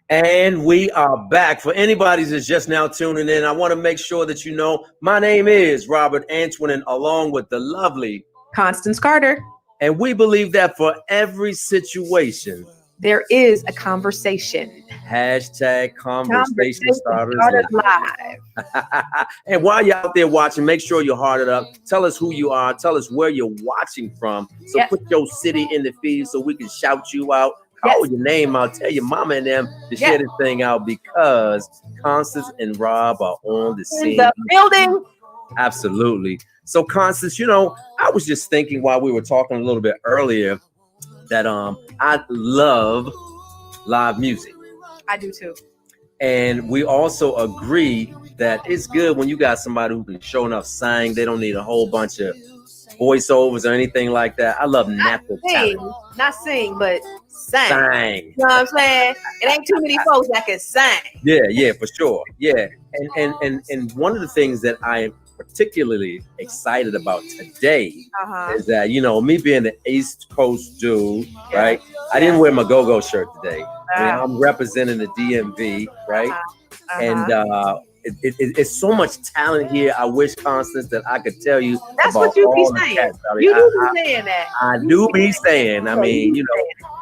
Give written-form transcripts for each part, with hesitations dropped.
And we are back. For anybody that's just now tuning in, I want to make sure that you know my name is Robert Antoine, along with the lovely Constance Carter. And we believe that for every situation, there is a conversation. Hashtag Conversation Starters Live. And while you're out there watching, make sure you're hearted up. Tell us who you are. Tell us where you're watching from. So put your city in the feed so we can shout you out. Call your name out. Tell your mama and them to share this thing out, because Constance and Rob are on the scene. In the building. Absolutely. So Constance, you know, I was just thinking while we were talking a little bit earlier that I love live music. I do too. And we also agree that it's good when you got somebody who can show enough sing. They don't need a whole bunch of voiceovers or anything like that. I love natural talent. Not sing, but sing. Sing. You know what I'm saying? It ain't too many folks that can sing. Yeah, for sure. Yeah. And one of the things that I particularly excited about today is that, you know, me being the East Coast dude, right? I didn't wear my go-go shirt today. I mean, I'm representing the DMV, right? And it's so much talent here. I wish, Constance, that I could tell you. That's about what you be saying. You do be saying that. I do be saying. I mean, you know,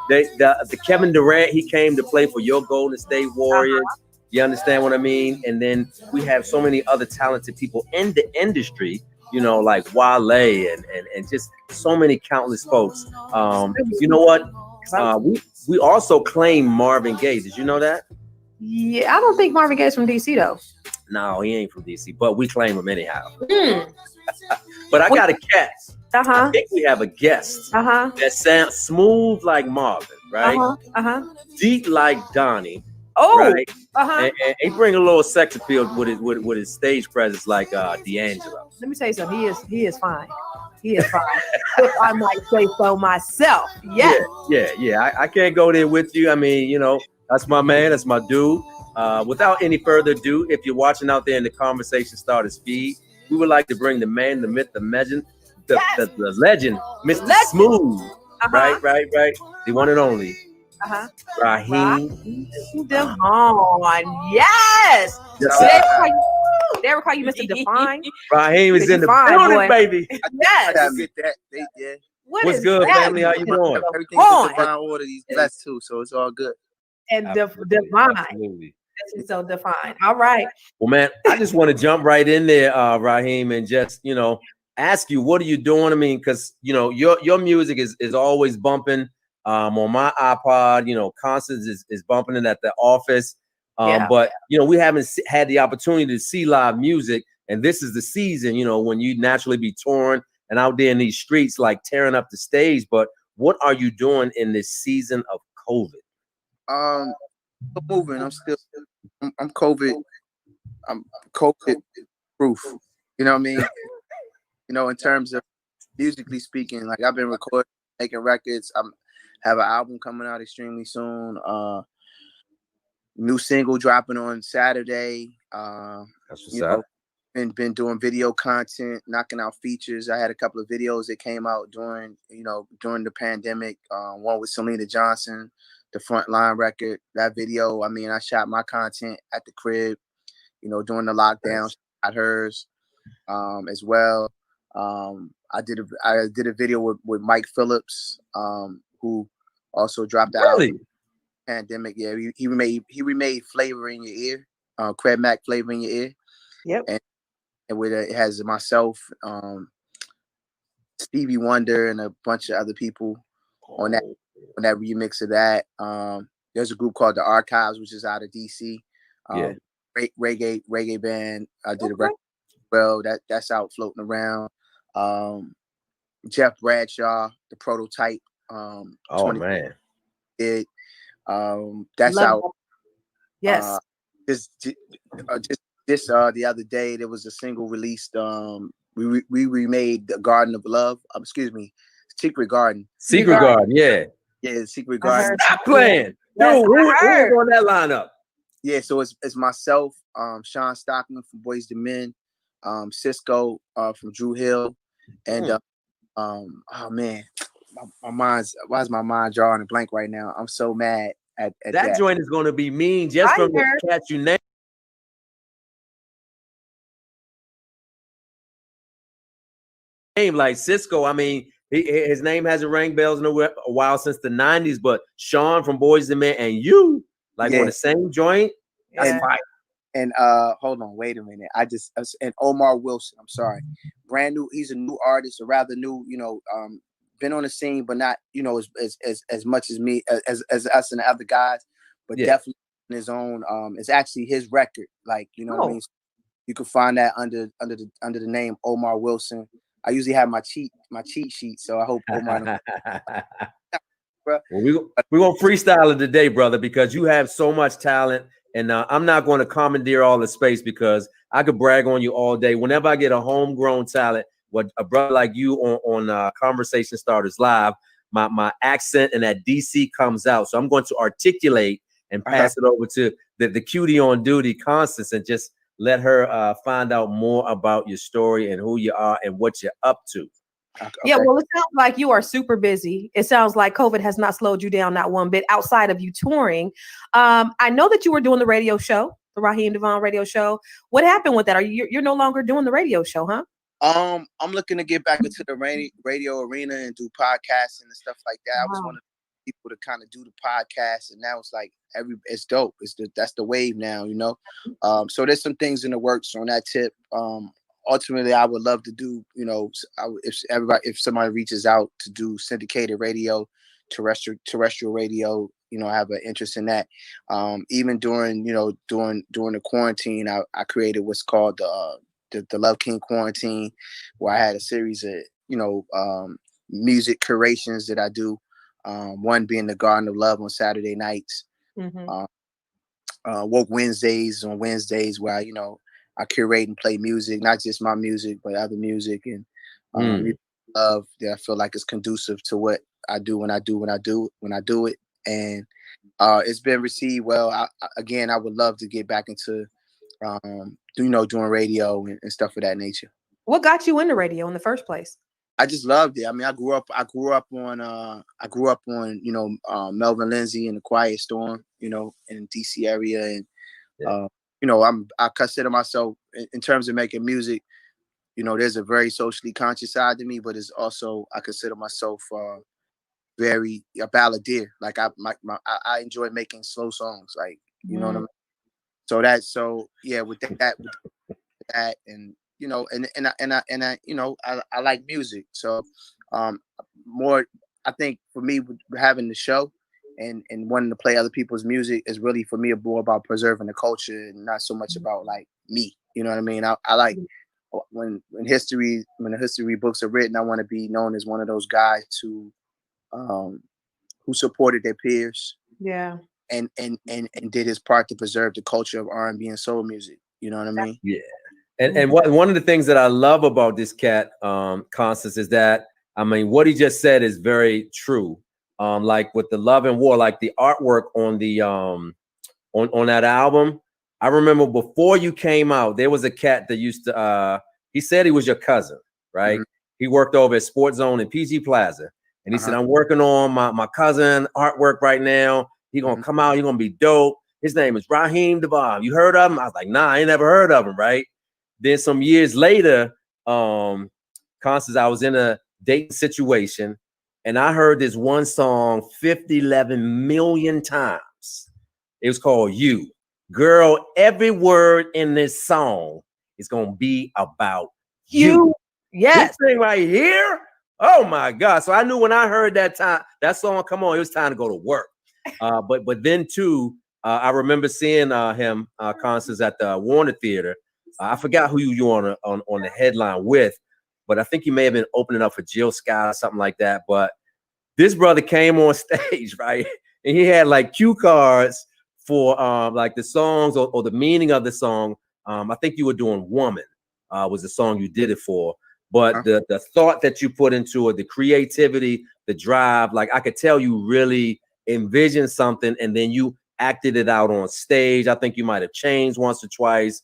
the Kevin Durant, he came to play for your Golden State Warriors. You understand what I mean? And then we have so many other talented people in the industry, you know, like Wale and just so many countless folks. You know what? We also claim Marvin Gaye. Did you know that? Yeah, I don't think Marvin Gaye's from DC though. No, he ain't from DC, but we claim him anyhow. But I got a guest. I think we have a guest that sounds smooth like Marvin, right? Deep like Donnie. Right? And he bring a little sex appeal with his stage presence like D'Angelo. Let me tell you something. He is fine. He is fine. If I might say so myself. Yeah. I can't go there with you. I mean, you know, that's my man. That's my dude. Without any further ado, if you're watching out there in the Conversation Starters feed, we would like to bring the man, the myth, the legend, the legend, Mr. Smooth. Right. The one and only. Raheem DeVaughn. Yes. They ever call you Mr. Define? Raheem is in the building, baby. Yes. I get that. Yeah. What's good, family? How you doing? Everything's in divine order. These blessed too, so it's all good. And divine. Absolutely. So defined. All right. Well, man, I just want to jump right in there, Raheem, and just, you know, ask you, what are you doing? I mean, because, you know, your music is always bumping on my iPod. You know, Constance is bumping it at the office. But, you know, we haven't had the opportunity to see live music. And this is the season, you know, when you naturally be touring and out there in these streets, like tearing up the stage. But what are you doing in this season of COVID? Still moving. I'm COVID. I'm COVID proof. You know what I mean? You know, in terms of musically speaking, like I've been recording, making records. Have an album coming out extremely soon. New single dropping on Saturday. That's what's up. Been doing video content, knocking out features. I had a couple of videos that came out during the pandemic. One with Selena Johnson, the Frontline record. That video, I mean, I shot my content at the crib, you know, during the lockdown. Shot hers as well. I did a video with Mike Phillips, who also dropped the album. Pandemic, yeah. He remade Flavor in Your Ear, Craig Mack Flavor in Your Ear. Yep. And with it has myself, Stevie Wonder, and a bunch of other people on that remix of that. There's a group called The Archives, which is out of DC. Reggae band. I did a record. Well, that's out floating around. Jeff Bradshaw, The Prototype. Man. That's out. Yes. This the other day there was a single released. We remade The Garden of Love. Secret Garden. Secret Garden, yeah. Yeah, Secret Garden. Stop playing. Dude, who's on that lineup? Yeah, so it's myself, Sean Stockman from Boyz II Men, Cisco from Drew Hill, and oh man, why is my mind drawing a blank right now? I'm so mad. at that joint is going to be mean just from the cats you name, like Cisco. I mean, his name hasn't rang bells in a while since the 90s, but Sean from Boys II Men and you, like on the same joint, that's fire. And hold on, wait a minute. And Omar Wilson, I'm sorry. Brand new, he's a new artist, or rather new, been on the scene, but not, as much as me, as us and the other guys, but definitely in his own. It's actually his record. Like, you know what I mean? You can find that under the name Omar Wilson. I usually have my cheat sheet, so I hope Omar. Well, we're gonna freestyle it today, brother, because you have so much talent, and I'm not going to commandeer all the space because I could brag on you all day. Whenever I get a homegrown talent, what a brother like you on Conversation Starters Live, my accent and that DC comes out. So I'm going to articulate and pass it over to the cutie on duty, Constance, and just let her find out more about your story and who you are and what you're up to. Okay. Yeah, well, it sounds like you are super busy. It sounds like COVID has not slowed you down, not one bit, outside of you touring. I know that you were doing the radio show, the Raheem DeVaughn radio show. What happened with that? You're no longer doing the radio show, huh? I'm looking to get back into the radio arena and do podcasting and stuff like that. I was one of the people to kind of do the podcast, and now it's like it's dope. That's the wave now, So there's some things in the works on that tip. Ultimately, I would love to do, if somebody reaches out to do syndicated radio, terrestrial radio, I have an interest in that. Even during the quarantine, I created what's called the Love King Quarantine, where I had a series of, music curations that I do. One being the Garden of Love on Saturday nights. Woke Wednesdays on Wednesdays, where I curate and play music, not just my music, but other music and love that I feel like is conducive to what I do when I do it. And it's been received well. I would love to get back into, doing radio and stuff of that nature. What got you into radio in the first place? I just loved it. I mean, I grew up on Melvin Lindsay and the Quiet Storm, in the DC area, and I consider myself, in terms of making music, there's a very socially conscious side to me, but it's also, I consider myself very a balladeer. Like I enjoy making slow songs, like, you know what I mean? With that, and I like music. So more, I think for me, having the show and wanting to play other people's music is really, for me, more about preserving the culture and not so much about like me. You know what I mean? I like when the history books are written, I want to be known as one of those guys who supported their peers. Yeah. And did his part to preserve the culture of R&B and soul music. You know what I mean? Yeah. And one of the things that I love about this cat, Constance, is that, I mean, what he just said is very true. Like with the Love and War, like the artwork on the on that album. I remember before you came out, there was a cat that used to he said he was your cousin, right? He worked over at Sports Zone in PG Plaza. And he said, I'm working on my cousin artwork right now. He's gonna come out, he's gonna be dope. His name is Raheem DeVaughn. You heard of him? I was like, nah, I ain't never heard of him, right? Then some years later, Constance, I was in a dating situation, and I heard this one song 11 million times. It was called You. Girl, every word in this song is gonna be about you. Yes. This thing right here. Oh my God. So I knew when I heard that song come on, it was time to go to work. But then too, I remember seeing him, Constance, at the Warner Theater. I forgot who you were on the headline with, but I think he may have been opening up for Jill Scott or something like that. But this brother came on stage, right? And he had like cue cards for like the songs or the meaning of the song. I think you were doing Woman, was the song you did it for. But the thought that you put into it, the creativity, the drive, like I could tell you really envisioned something, and then you acted it out on stage. I think you might have changed once or twice.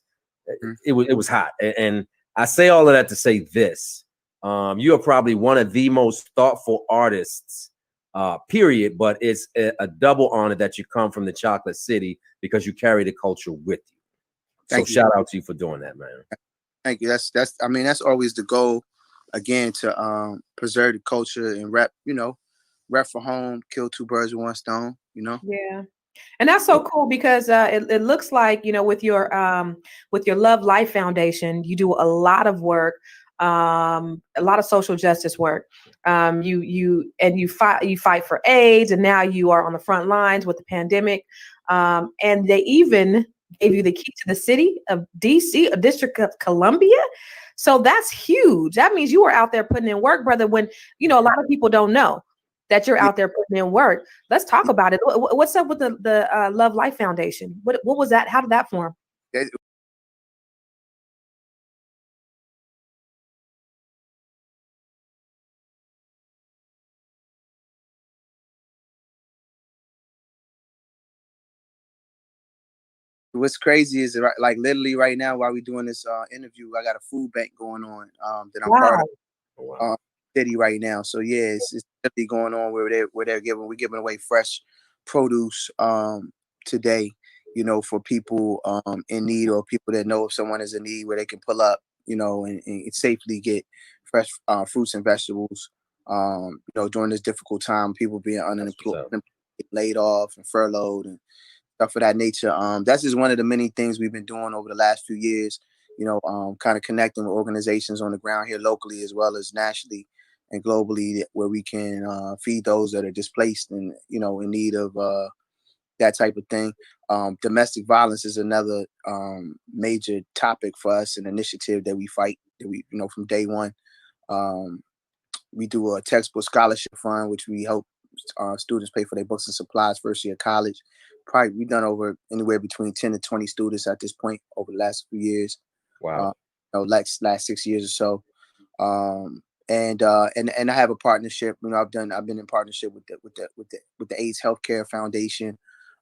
It was hot. And I say all of that to say this. You are probably one of the most thoughtful artists period. But it's a double honor that you come from the Chocolate City because you carry the culture with you. So shout out to you for doing that, man. Thank you. That's I mean, that's always the goal, again, to preserve the culture and rep for home, kill two birds with one stone, Yeah. And that's so cool because it looks like, with your Love Life Foundation, you do a lot of work, a lot of social justice work. You fight for AIDS, and now you are on the front lines with the pandemic. And they even gave you the key to the city of DC, a District of Columbia. So that's huge. That means you are out there putting in work, brother, when, a lot of people don't know that you're out there putting in work. Let's talk about it. What's up with the Love Life Foundation? What was that? How did that form? What's crazy is like literally right now while we're doing this interview, I got a food bank going on that I'm part of city right now. So yeah, it's really going on where we're giving away fresh produce today, for people in need, or people that know if someone is in need, where they can pull up, and safely get fresh fruits and vegetables. During this difficult time, people being unemployed, laid off and furloughed and stuff of that nature. That's just one of the many things we've been doing over the last few years, kind of connecting with organizations on the ground here locally as well as nationally and globally, where we can feed those that are displaced and, in need of that type of thing. Domestic violence is another major topic for us, an initiative that we fight, that we, from day one. We do a textbook scholarship fund, which we help students pay for their books and supplies first year of college. Probably we've done over anywhere between 10 to 20 students at this point over the last few years. Wow. Last 6 years or so. And I have a partnership. I've been in partnership with the AIDS Healthcare Foundation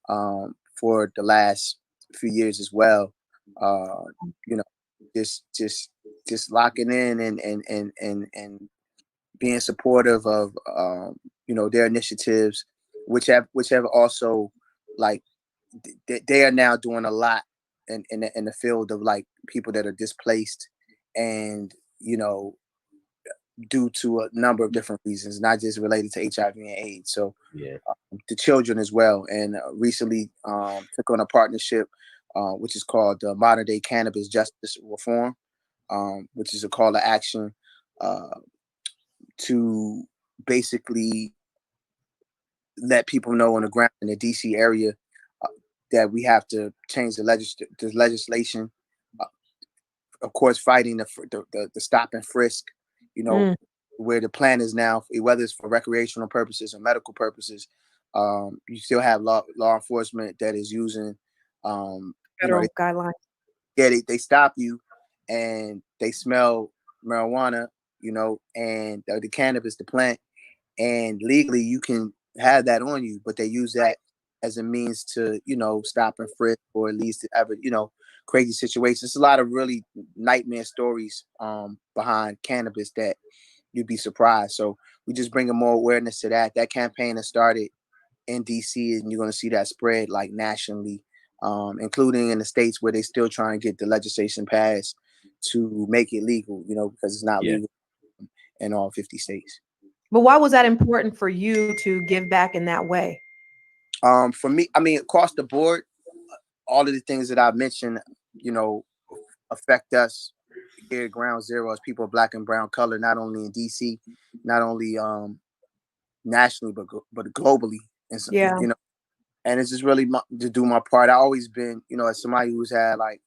for the last few years as well. Just locking in and being supportive of their initiatives, which have also, like, they are now doing a lot in the field of, like, people that are displaced, and due to a number of different reasons, not just related to HIV and AIDS. So the children as well. And recently took on a partnership which is called Modern Day Cannabis Justice Reform, which is a call to action to basically let people know on the ground in the DC area that we have to change the legislation. Of course, fighting the stop and frisk, where the plan is now, whether it's for recreational purposes or medical purposes, you still have law enforcement that is using federal guidelines. Yeah, they stop you and they smell marijuana, and the cannabis, the plant, and legally you can have that on you, but they use that as a means to, stop and frisk, or at least to ever, crazy situations. It's a lot of really nightmare stories behind cannabis that you'd be surprised. So we just bringing more awareness to that. That campaign has started in DC, and you're going to see that spread, like, nationally, including in the states where they still trying to get the legislation passed to make it legal, because it's not legal in all 50 states. But why was that important for you to give back in that way? For me, I mean, across the board, all of the things that I've mentioned, affect us here at Ground Zero as people of Black and brown color, not only in DC, not only nationally, but globally. And and it's just really to do my part. I always been, as somebody who's had, like,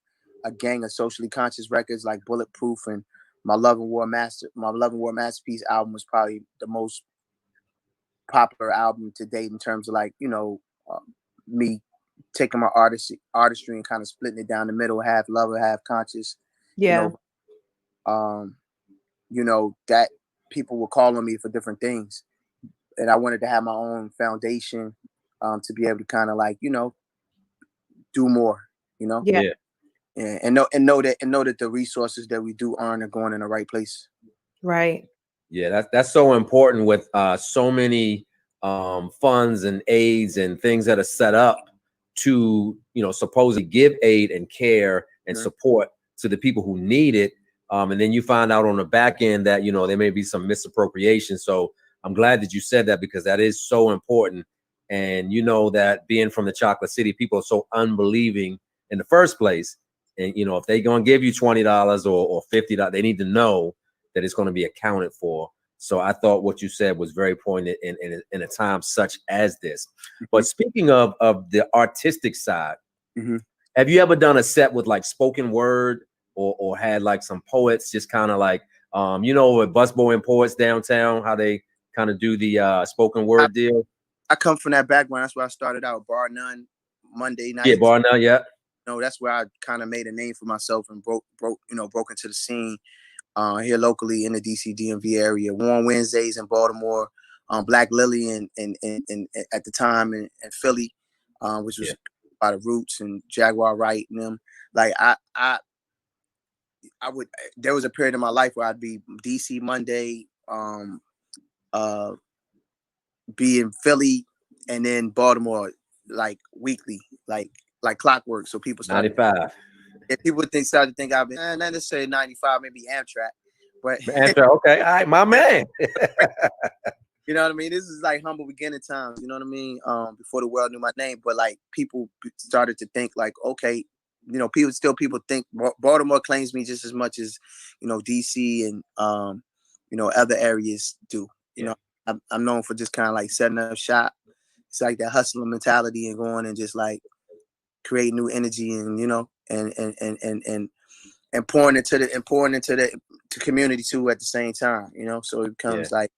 a gang of socially conscious records like Bulletproof, and my Love and War Masterpiece album was probably the most popular album to date in terms of, like, me taking my artistry and kind of splitting it down the middle, half love, half conscious. That people would call on me for different things, and I wanted to have my own foundation to be able to kind of, like, do more, and know that the resources that we do earn are going in the right place. Right. Yeah, that's so important with so many funds and aids and things that are set up to, you know, supposedly give aid and care and support to the people who need it. And then you find out on the back end that, you know, there may be some misappropriation. So I'm glad that you said that, because that is so important. And you know that being from the Chocolate City, people are so unbelieving in the first place. And, you know, if they're going to give you $20 or $50, they need to know that it's going to be accounted for. So I thought what you said was very poignant in a time such as this. But speaking of the artistic side, have you ever done a set with like spoken word or had like some poets just kind of like, you know, with Busboy and Poets downtown, how they kind of do the spoken word deal? I come from that background. That's where I started out, Bar None, Monday night. Yeah, Bar None, yeah. You know, that's where I kind of made a name for myself and broke into the scene here locally in the DC DMV area. Warm Wednesdays in Baltimore, Black Lily and at the time in Philly, which was by the Roots and Jaguar Wright and them. Like I would, there was a period in my life where I'd be DC Monday, be in Philly, and then Baltimore like weekly, like clockwork. So people started 95. If people started to think I've been not necessarily 95, maybe Amtrak, but Amtrak, okay, all right, my man. You know what I mean? This is like humble beginning times. You know what I mean? Before the world knew my name, but like people started to think like, okay, you know, people think Baltimore claims me just as much as, you know, DC and you know, other areas do. You know, I'm known for just kind of like setting up shop. It's like that hustler mentality and going and just like create new energy and, you know, and pouring into the community too at the same time, you know. So it becomes like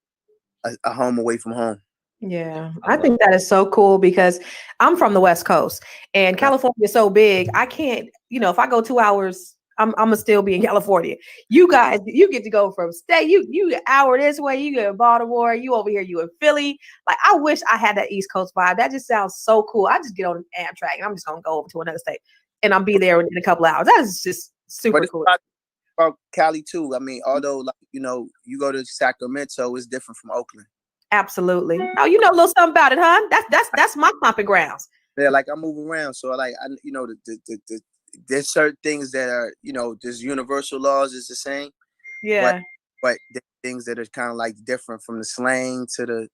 a home away from home. Yeah, I think that is so cool because I'm from the West Coast and California is so big. I can't, you know, if I go 2 hours, I'm gonna still be in California. You guys, you get to go from state, you an hour this way, you get in Baltimore, you over here, you in Philly. Like, I wish I had that East Coast vibe. That just sounds so cool. I just get on Amtrak and I'm just gonna go over to another state and I'll be there in a couple of hours. That is just super cool. About Cali too. I mean, although like, you know, you go to Sacramento, it's different from Oakland. Absolutely. Oh, you know a little something about it, huh? That's my stomping grounds. Yeah, like I move around, so like you know, there's certain things that are, you know, there's universal laws is the same. Yeah. But there's things that are kind of like different from the slang to the,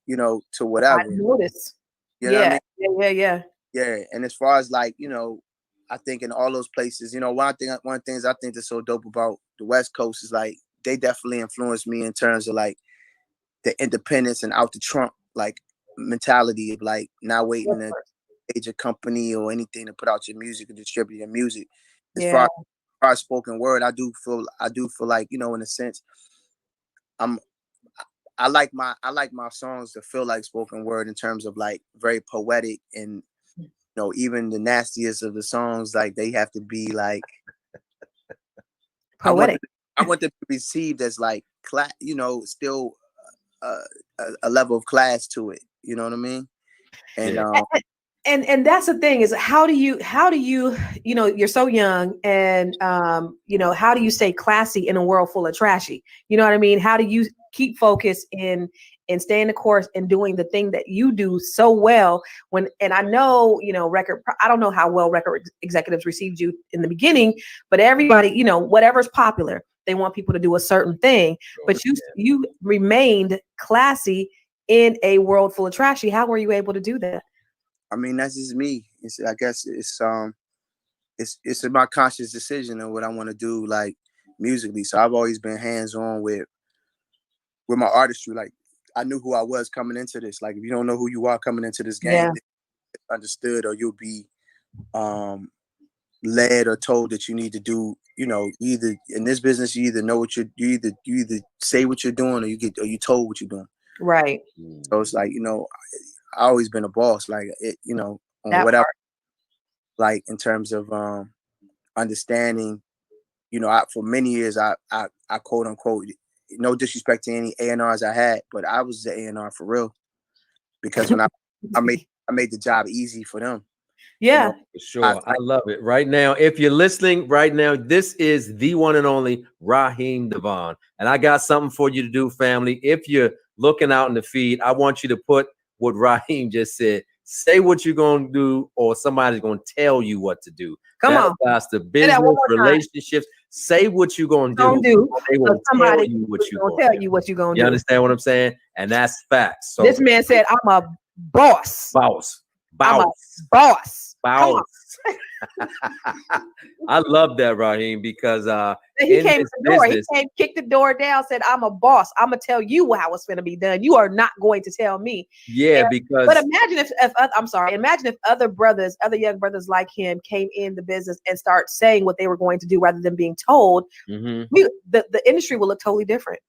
you know, to whatever. I noticed. You know what I mean? Yeah. And as far as like, you know, I think in all those places, you know, one thing I think that's so dope about the West Coast is like they definitely influenced me in terms of like the independence and out the trunk like mentality of like not waiting to age a company or anything to put out your music or distribute your music. As far as spoken word, I do feel like, you know, in a sense, I like my songs to feel like spoken word in terms of like very poetic, and you know, even the nastiest of the songs, like they have to be like poetic. I want them to be received as like you know, still a level of class to it. You know what I mean? And and that's the thing is how do you you know, you're so young and you know, how do you stay classy in a world full of trashy? You know what I mean? How do you keep focus and staying the course and doing the thing that you do so well and I know, you know, I don't know how well record executives received you in the beginning, but everybody, you know, whatever's popular, they want people to do a certain thing, but you remained classy in a world full of trashy. How were you able to do that? I mean, that's just me. I guess it's my conscious decision of what I want to do, like musically. So I've always been hands-on with my artistry. Like I knew who I was coming into this. Like if you don't know who you are coming into this game, it's understood, or you'll be led or told that you need to do. You know, either in this business, you either know what you either say what you're doing, or you told what you're doing. Right. So it's like, you know, I always been a boss, like it, you know, on whatever. Like in terms of understanding, you know, for many years I quote unquote, no disrespect to any A&Rs I had, but I was the A&R for real, because when I made the job easy for them. Yeah, you know, for sure. I love it. Right now, if you're listening right now, this is the one and only Raheem DeVaughn, and I got something for you to do, family. If you're looking out in the feed, I want you to put what Raheem just said. Say what you're going to do, or somebody's going to tell you what to do. Come that on. applies to Say that business, one more time. relationships. Say what you're going to Don't do. or they won't tell you what you're going to tell do. you what you're going to You do. understand what I'm saying? And that's facts. So This man said, I'm a boss. boss. I'm a boss. Boss. I love that, Raheem, because he came to the door. He came, kicked the door down, said, I'm a boss. I'm gonna tell you how it's gonna be done. You are not going to tell me. Yeah, because but imagine if I'm sorry, imagine if other young brothers like him came in the business and start saying what they were going to do rather than being told. The industry will look totally different.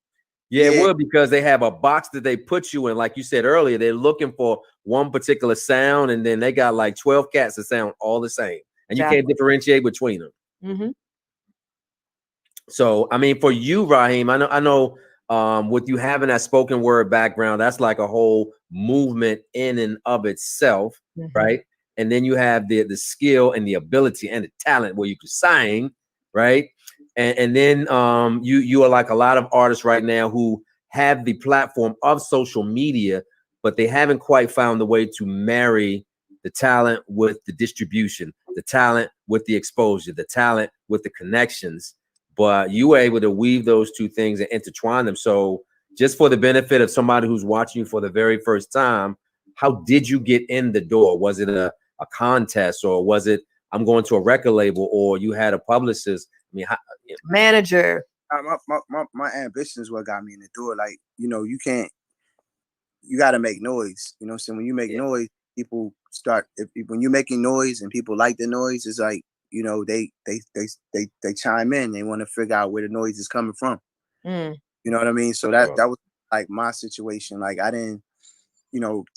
Yeah, it will, because they have a box that they put you in. Like you said earlier, they're looking for one particular sound, and then they got like 12 cats that sound all the same, and you can't differentiate between them. So, I mean, for you, Raheem, I know with you having that spoken word background, that's like a whole movement in and of itself, right? And then you have the skill and the ability and the talent where you can sing, right? And then you are like a lot of artists right now who have the platform of social media, but they haven't quite found the way to marry the talent with the distribution, the talent with the exposure, the talent with the connections. But you were able to weave those two things and intertwine them. So just for the benefit of somebody who's watching you for the very first time, how did you get in the door? Was it a contest, or was it I'm going to a record label, or you had a publicist? I mean, manager. My ambition is what got me in the door. Like, you got to make noise. You know what I'm saying? When you make noise, people start, when you're making noise and people like the noise, it's like, they chime in. They want to figure out where the noise is coming from. You know what I mean? So that was like my situation. Like, I didn't,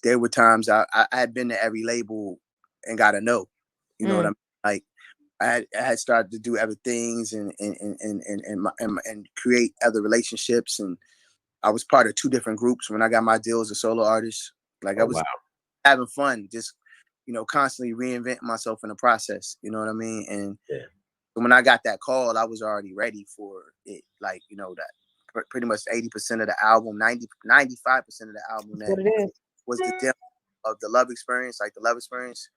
there were times I had been to every label and got a no. You know what I mean? Like, I had started to do other things and create other relationships, and I was part of 2 different groups when I got my deal as a solo artist. Like, I was having fun, just constantly reinventing myself in the process. You know what I mean? And when I got that call, I was already ready for it. Like, that pretty much 80% of the album, 95% of the album that was the demo of the Love Experience, like the Love Experience.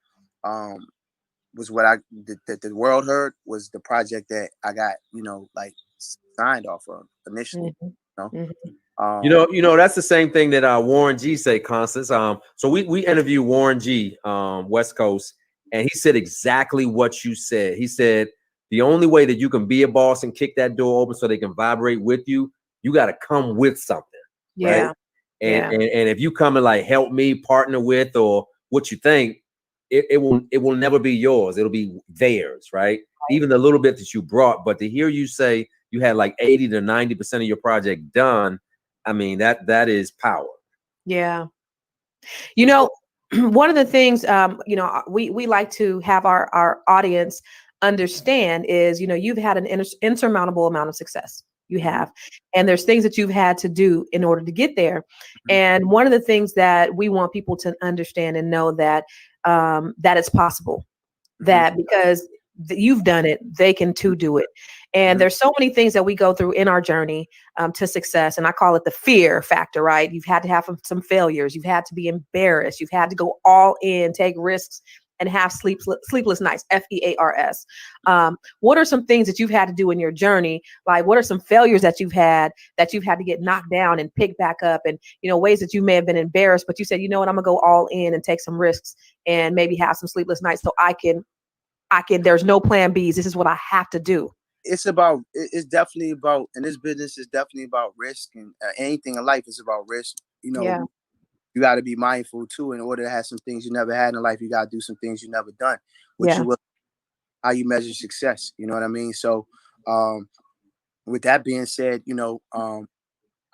Was what the world heard, was the project that I got, like signed off of initially. That's the same thing that Warren G say, Constance. So we interviewed Warren G, West Coast, and he said exactly what you said. He said the only way that you can be a boss and kick that door open so they can vibrate with you, you got to come with something. Right? And if you come and like help me partner with, or what you think, it will never be yours. It'll be theirs, right? Even the little bit that you brought. But to hear you say you had like 80 to 90% of your project done, I mean, that is power. Yeah. One of the things, we like to have our audience understand is, you've had an insurmountable amount of success. You have, and there's things that you've had to do in order to get there. And one of the things that we want people to understand and know that it's possible, that because you've done it, they can too do it. And there's so many things that we go through in our journey to success. And I call it the fear factor, right? You've had to have some failures. You've had to be embarrassed. You've had to go all in, take risks, and have sleepless nights, FEARS. What are some things that you've had to do in your journey? Like, what are some failures that you've had to get knocked down and pick back up? And, ways that you may have been embarrassed, but you said, you know what, I'm gonna go all in and take some risks and maybe have some sleepless nights so I can, there's no plan B's. This is what I have to do. It's definitely about, in this business, it's definitely about risk, and anything in life is about risk. You got to be mindful too. In order to have some things you never had in life, you got to do some things you never done. How you measure success. You know what I mean? So, with that being said,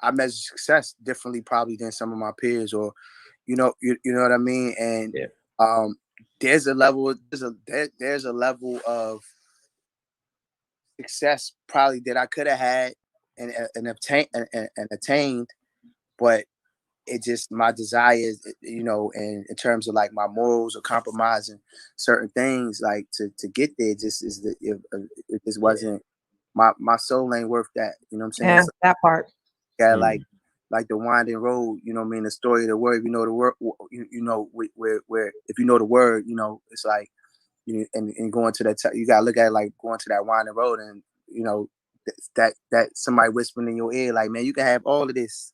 I measure success differently probably than some of my peers, or, you know what I mean? And there's a level of success probably that I could have had and attained, but it just, my desires, and in terms of like my morals or compromising certain things, like to get there, just it just wasn't, my soul ain't worth that. You know what I'm saying? Yeah, that part. Yeah, like like the winding road, you know what I mean? The story of the word, you know the word, you know, where if you know the word, you know, it's like, and going to that, you gotta look at it like going to that winding road, and you know, that somebody whispering in your ear, like, man, you can have all of this,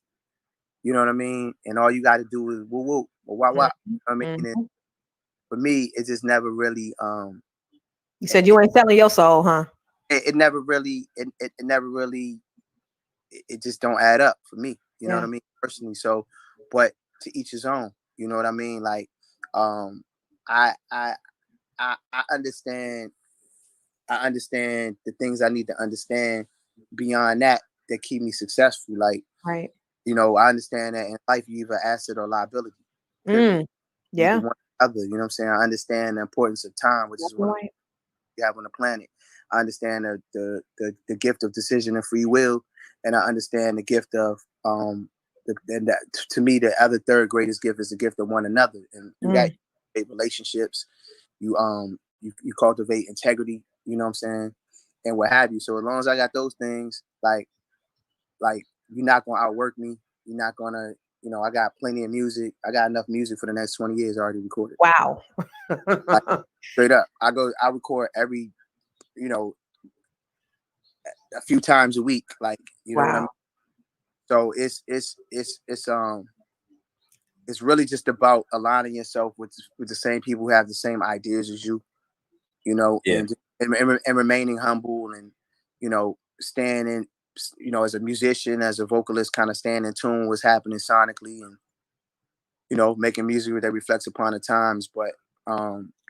you know what I mean? And all you got to do is woo woo or wah wah. You know what I mean? Mm-hmm. And for me, it just never really, You said you ain't selling your soul, huh? it never really, it never really, it just don't add up for me. You know what I mean? Personally. So, but to each his own, you know what I mean? Like, I, I, I understand the things I need to understand beyond that keep me successful. Like, right. you know, I understand that in life you either asset or liability. Yeah. Either one or the other. You know what I'm saying? I understand the importance of time, which is what we have on the planet. I understand the gift of decision and free will, and I understand the gift of and that, to me, the other third greatest gift is the gift of one another, and through that you create relationships, you cultivate integrity, you know what I'm saying, and what have you. So as long as I got those things, like you're not gonna outwork me. You're not gonna, you know, I got plenty of music. I got enough music for the next 20 years already recorded. Wow. Like, straight up. I record every, you know, a few times a week. Like, you know what I mean? So it's really just about aligning yourself with the same people who have the same ideas as you, you know, and remaining humble, and, you know, staying in, you know, as a musician, as a vocalist, kind of staying in tune with what's happening sonically, and, you know, making music that reflects upon the times. But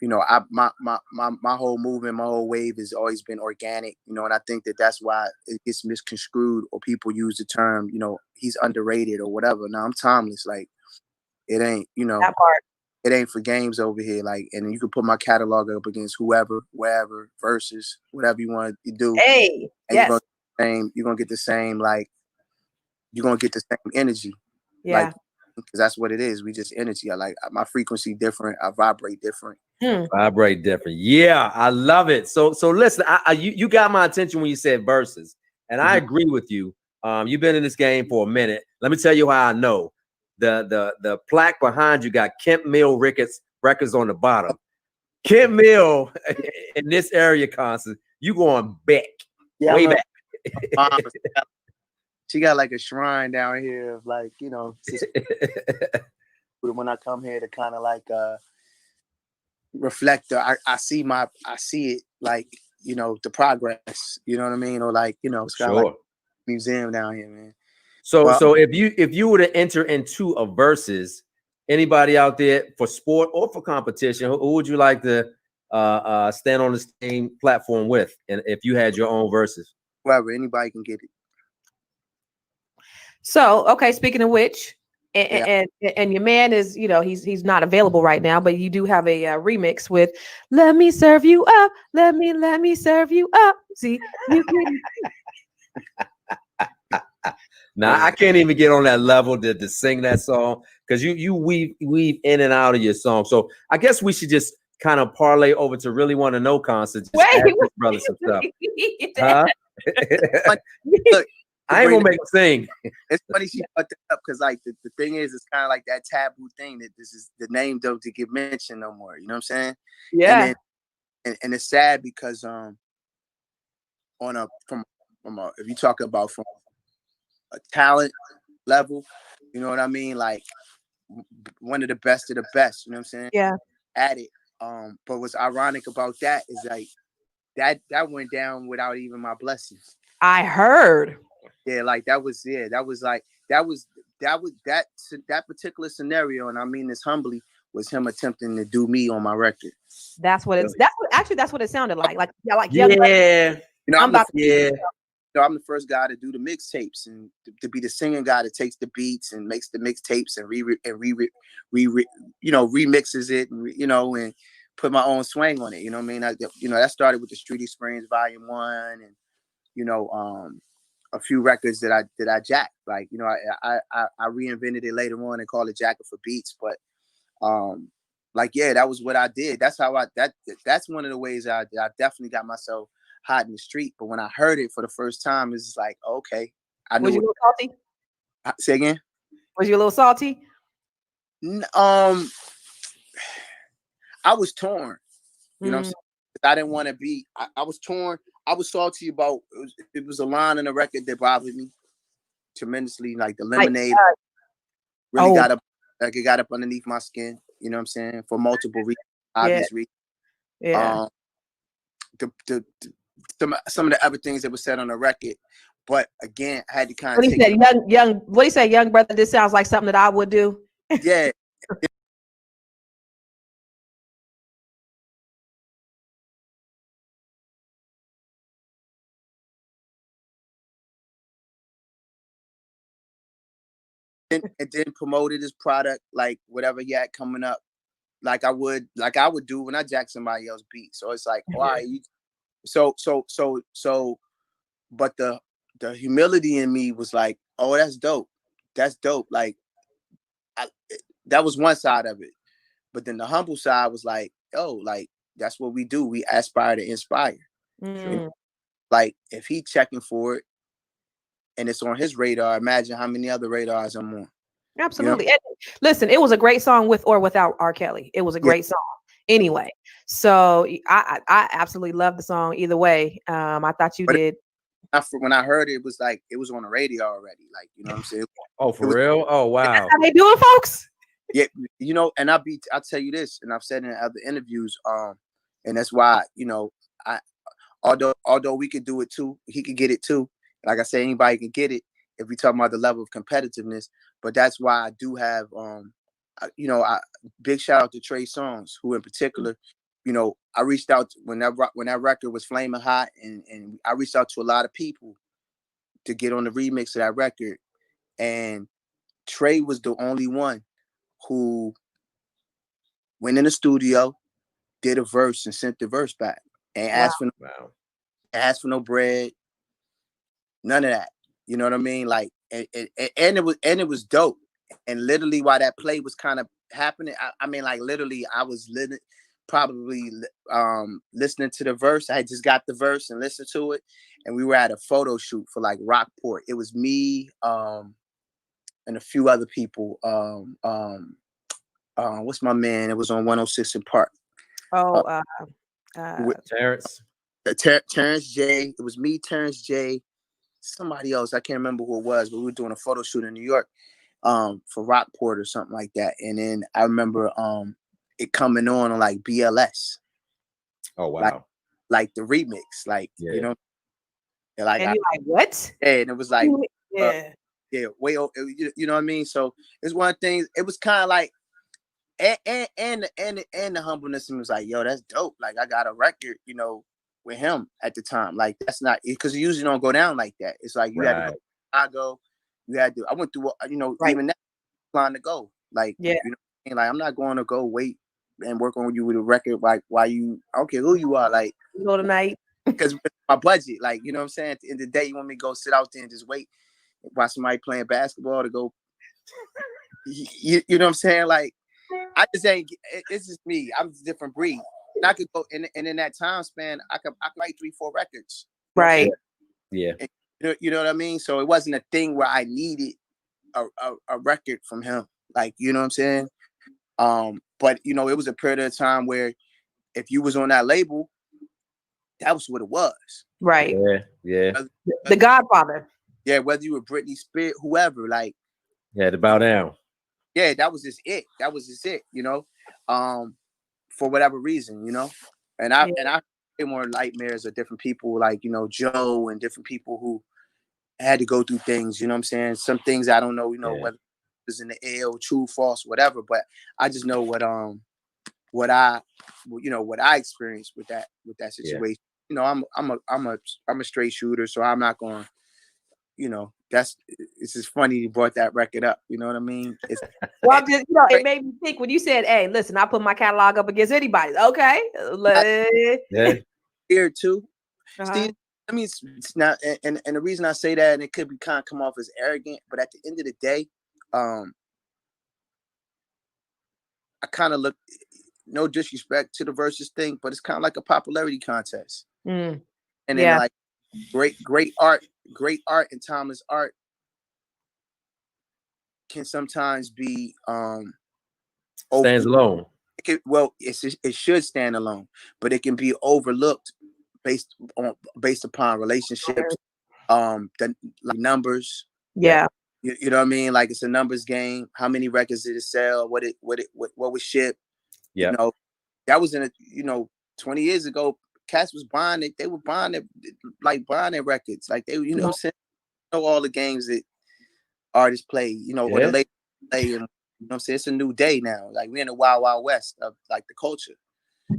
you know, my whole movement, my whole wave has always been organic, you know, and I think that's why it gets misconstrued, or people use the term, you know, he's underrated or whatever. Now I'm timeless. Like, it ain't, you know, That part. it ain't for games over here. Like, and you can put my catalog up against whoever, wherever, versus whatever you want to do. Hey, and you're gonna get the same, like, you're gonna get the same energy. Yeah. Like, because that's what it is. We just energy. I like my frequency different. I vibrate different. Vibrate different. Yeah, I love it. So listen, you got my attention when you said verses, and I agree with you. You've been in this game for a minute. Let me tell you how I know. The plaque behind you got Kemp Mill records on the bottom. Kemp Mill in this area, Constance, you going back, way back. She got like a shrine down here of, like, you know, when I come here to kind of like reflect, I see it, like, you know, the progress, you know what I mean, or like, you know, it's kind of like a museum down here, man. So if you were to enter into a versus, anybody out there for sport or for competition, who would you like to stand on the same platform with, and if you had your own versus? Whoever, anybody can get it. So, okay, speaking of which, and your man is, you know, he's not available right now, but you do have a remix with "Let Me Serve You Up, Let Me Serve You Up." See, you can. Now I can't even get on that level to sing that song, because you weave in and out of your song. So I guess we should just kind of parlay over to Really Want to Know, Constance. Just ask this brother some stuff. Huh? Look, I ain't gonna make him sing. It's funny she put that up, because like the thing is, it's kind of like that taboo thing that this is the name don't to get mentioned no more. You know what I'm saying? Yeah. And it's sad because from if you talk about from a talent level, you know what I mean? Like, one of the best of the best, you know what I'm saying? Yeah. At it. But what's ironic about that is, like, that went down without even my blessings. I heard. Yeah, like that was that particular scenario, and I mean this humbly, was him attempting to do me on my record. That's what it's. That's what it sounded like. Like yeah. You know, I'm the first guy to do the mixtapes, and to be the singing guy that takes the beats and makes the mixtapes and remixes it, and, you know, and put my own swing on it. You know what I mean? That started with the Street Experience Volume 1, and, you know, a few records that I jacked. Like, you know, I reinvented it later on and called it Jacket for Beats. But like, yeah, that was what I did. That's how that's one of the ways I definitely got myself hot in the street. But when I heard it for the first time, it's like, okay, I knew. Was you a little salty? Say again. Was you a little salty? I was torn. You know what I'm saying? I didn't want to be. I was torn. I was salty about. It was a line in the record that bothered me tremendously. Like the Lemonade really got up. Like it got up underneath my skin. You know what I'm saying? For multiple reasons, obvious reasons. Yeah. Some of the other things that were said on the record, but again, I had to kind of take young. What do you say, young brother? This sounds like something that I would do. Yeah. And then promoted his product like whatever he had coming up, like I would do when I jack somebody else's beat. So it's like, why? So, but the humility in me was like, oh, that's dope. That's dope. Like, that was one side of it. But then the humble side was like, oh, like, that's what we do. We aspire to inspire. And, like, if he checking for it and it's on his radar, imagine how many other radars I'm on. Absolutely. You know? Listen, it was a great song with or without R. Kelly. It was a great song. Anyway, so I absolutely love the song either way. I thought you did. When I heard it, it was like it was on the radio already. Like, you know what I'm saying? Oh, for real? Oh, wow. That's how they do it, folks. Yeah, you know, and I'll tell you this, and I've said in other interviews, and that's why, you know, although we could do it too, he could get it too. Like I said, anybody can get it if we talk about the level of competitiveness. But that's why I do have, you know, big shout out to Trey Songz, who in particular, you know, I reached out when that record was flaming hot, and I reached out to a lot of people to get on the remix of that record, and Trey was the only one who went in the studio, did a verse, and sent the verse back, and asked for no bread, none of that. You know what I mean? Like, and it was dope. And literally, while that play was kind of happening, I mean, like literally, I was probably listening to the verse. I had just got the verse and listened to it, and we were at a photo shoot for like Rockport. It was me and a few other people. What's my man? It was on 106 in Park. Terrence. Terrence J. It was me, Terrence J. Somebody else. I can't remember who it was, but we were doing a photo shoot in New York for Rockport or something like that. And then I remember it coming on like BLS. Oh wow! Like the remix, like you know, like and you're like what? And it was like way you know what I mean. So it's one of the things. It was kind of like and the humbleness was like, yo, that's dope. Like I got a record, you know, with him at the time. Like that's not because it usually don't go down like that. It's like you had to go to Chicago. You had to. I went through, you know, even that plan to go. Like you know, what I mean? Like I'm not going to go wait and work on you with a record. Like why you? I don't care who you are. Like go tonight because my budget. Like you know what I'm saying. At the end of the day, you want me to go sit out there and just wait while somebody playing basketball to go. You know what I'm saying? Like. I just ain't. It's just me. I'm a different breed. And I could go, and in that time span, I could write 3-4 records. Right. Yeah. And, you know what I mean. So it wasn't a thing where I needed a record from him. Like you know what I'm saying. But you know, it was a period of time where if you was on that label, that was what it was. Right. Yeah. The Godfather. Yeah. Whether you were Britney Spears, whoever, like. Yeah, to bow down. Yeah, that was just it. You know, for whatever reason, you know, and I get more nightmares of different people, like you know Joe and different people who had to go through things. You know what I'm saying? Some things I don't know, you know, whether it was in the air, true, false, whatever. But I just know what I experienced with that situation. You know, I'm a straight shooter, so I'm not going. You know, it's just funny you brought that record up. You know what I mean? Well, just, you know, it made me think when you said, "Hey, listen, I put my catalog up against anybody's." Okay, here too. Steve, I mean, it's not, and the reason I say that, and it could be kind of come off as arrogant, but at the end of the day, I kind of look. No disrespect to the versus thing, but it's kind of like a popularity contest. And then like great art and timeless art can sometimes be Stands alone. It should stand alone, but it can be overlooked based upon relationships, the like numbers. Yeah. You know what I mean? Like it's a numbers game. How many records did it sell? What was shipped? Yeah. You know, that was 20 years ago. Cats was buying it. They were buying it, like buying their records. Like they, you know what I'm saying? All the games that artists play, or the late play, and you know what I'm saying? It's a new day now. Like we're in the wild, wild west of like the culture.